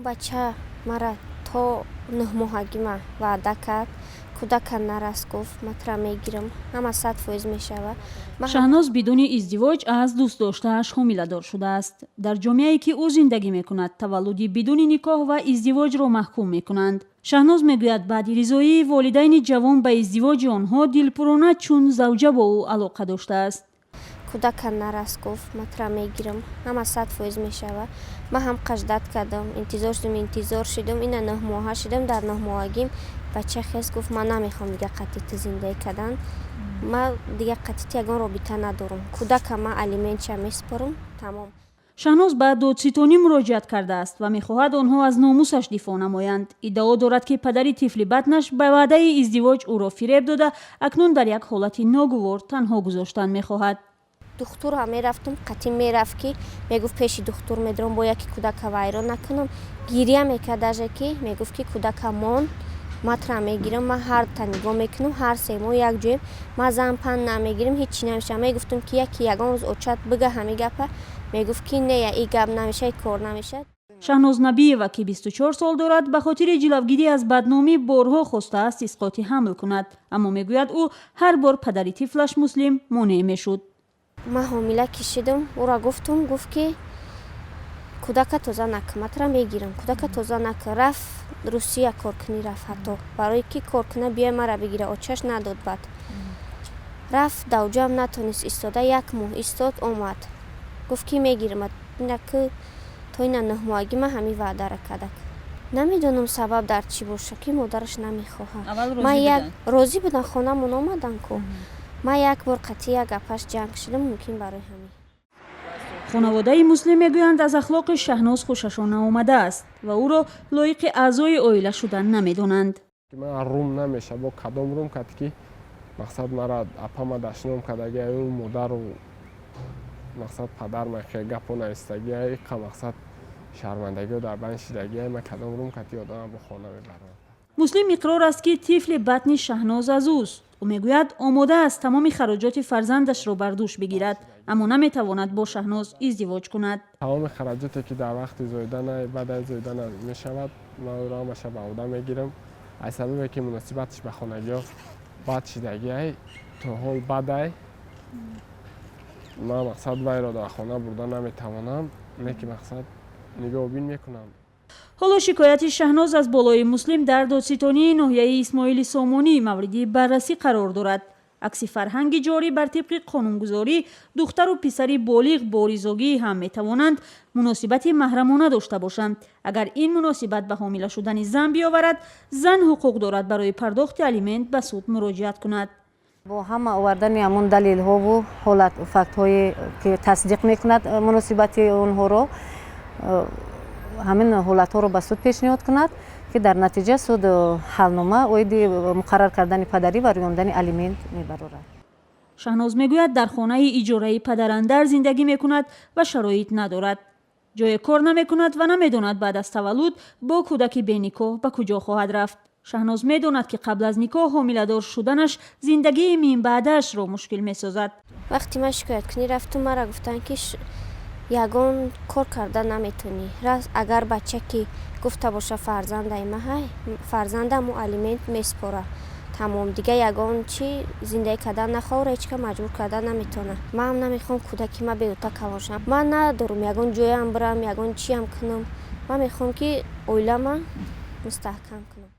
бача мара то 9 моҳагӣ ма ваъда кард, кӯдака нарас гуфт, матра мегирам, ҳама 100% мешава. шаҳноз бидуни издивоҷ аз дӯстдоштааш ҳомиладор шудааст. дар ҷомеае ки ӯ зиндагӣ мекунад, таваллуди бидуни никоҳ ва издивоҷро маҳкум мекунанд. шаҳноз мегӯяд баъди ризоии волидайни ҷавон ба издивоҷи онҳо дилпурона чун завҷа бо ӯ алоқа доштааст. кӯдака нарас гуфт, матра мегирам, ҳама 100% мешава. Ман ҳам қаждат кардам, интизор шидам, ина 9 моҳа шидам. Дар 9 моҳагим бача хест гуфт, ман намехоҳам дига қатити зиндаӣ кардан, ман дига қатити ягон робита надорам, кӯдака ман алиментша месупорам, тамом. шаҳноз ба додситонӣ муроҷиат кардааст ва мехоҳад онҳо аз номусаш дифоъ намоянд. иддао дорад ки падари тифли батнаш ба ваъдаи издивоҷ ӯро фиреб дода, акнун дар як ҳолати ногувор танҳо гузоштан мехоҳад. духтур ҳам мерафтам, қатӣ мерафт ки мегуфт пеши духтур медром, бояд ки кӯдака вайрон накунам. гирия мекард аже ки мегуфт ки кӯдака мон, матра мегирам, ман ҳар та нигоҳ мекунам, ҳар 3 моҳ як ҷоем, ман зан панд намегирам, ҳичи намешавам. мегуфтам ки яки ягон рӯз очат бига ҳами гапа, мегуфт ки не, и гап намешад, и кор намешад. шаҳноз набиева ки 24 сол дорад, ба хотири ҷилавгирӣ аз бадномӣ борҳо хостааст исқоти ҳамл кунад, аммо мегӯяд ӯ ҳар бор падари тифлаш муслим монеъ мешуд. ман ҳомила кишидам, ӯро гуфтам, гуфт ки кӯдака тоза накун, матра мегирам, кӯдака тоза накун. рафт Русия коркунӣ рафт, ҳатто барои ки коркуна биёй мара бигира, очаш надод бад. рафт давҷам натонист истода, 1 моҳ истод, омад, гуфт ки мегирам, ина ки то ина 9 моҳагӣ ман ҳамин ваъдара кардак. намедонам сабаб дар чӣ боша ки модараш намехоҳад. ман як розӣ будам, хонамон омадан ку. ман як бор қатӣ як гапаш ҷанг шидам, мумкин барои ҳамин. хонаводаи муслим мегӯянд аз ахлоқи шаҳноз хушашон наомадааст ва ӯро лоиқи аъзои оила шудан намедонанд. ман рум намеша бо кадом рум кад ки мақсад мара апама дашном кадаги аю модару мақсад падар махе гапо наистаги ай қа мақсад шармандагио дар байн шидаги ай ман кадом рум кати одама бо хона мебарам. муслим иқрор аст ки тифли батни шаҳноз аз ӯст. ӯ мегӯяд омода аст тамоми хароҷоти фарзандашро бар дӯш бигирад, аммо наметавонад бо шаҳноз издивоҷ кунад. тамоми хароҷоте ки дар вақти зоидана баъдаи зоидана мешавад, ман ӯро ҳамаша ба уда мегирам. аз сабабе ки муносибаташ ба хонагиҳо бад шидаги ай то ҳол бад ай, ман мақсад вайро дар хона бурда наметавонам, не ки мақсад нигоҳубин мекунам. ҳоло шикояти шаҳноз аз болои муслим дар додситонии ноҳияи исмоили сомонӣ мавриди баррасӣ қарор дорад. акси фарҳанги ҷорӣ бар тибқи қонунгузорӣ, духтару писари болиғ бо ризогӣ ҳам метавонанд муносибати маҳрамона дошта бошанд. агар ин муносибат ба ҳомила шудани зан биёварад, зан ҳуқуқ дорад барои пардохти алимент ба суд муроҷиат кунад. бо ҳама овардани ҳамон далелҳову ҳолат фактҳое ки тасдиқ мекунад муносибати онҳоро, ҳамин ҳолатҳоро ба суд пешниҳод кунад ки дар натиҷа суд ҳалнома оиди муқаррар кардани падарӣ ва рӯёндани алимент мебарорад. шаҳноз мегӯяд дар хонаи иҷораи падарандар зиндагӣ мекунад ва шароит надорад. ҷое кор намекунад ва намедонад баъд аз таваллуд бо кӯдаки беникоҳ ба куҷо хоҳад рафт. шаҳноз медонад ки қабл аз никоҳ ҳомиладор шуданаш зиндагии минбаъдаашро мушкил месозад. вақти ман шикояткунӣ рафтам, мара гуфтанд ки ягон кор карда наметонӣ. агар бача ки гуфта боша фарзандаи маҳай, фарзандаму алимент месупора. тамом, дига ягон чи зиндаӣ кардан нахоҳра, ҳечка маҷбур кардан наметавона. ман ҳам намехоҳам кӯдаки ма беҳута калоншам. ман надорум ягон ҷоям бирам, ягон чиам кунам. ман мехоҳам ки оилама мустаҳкам кунам.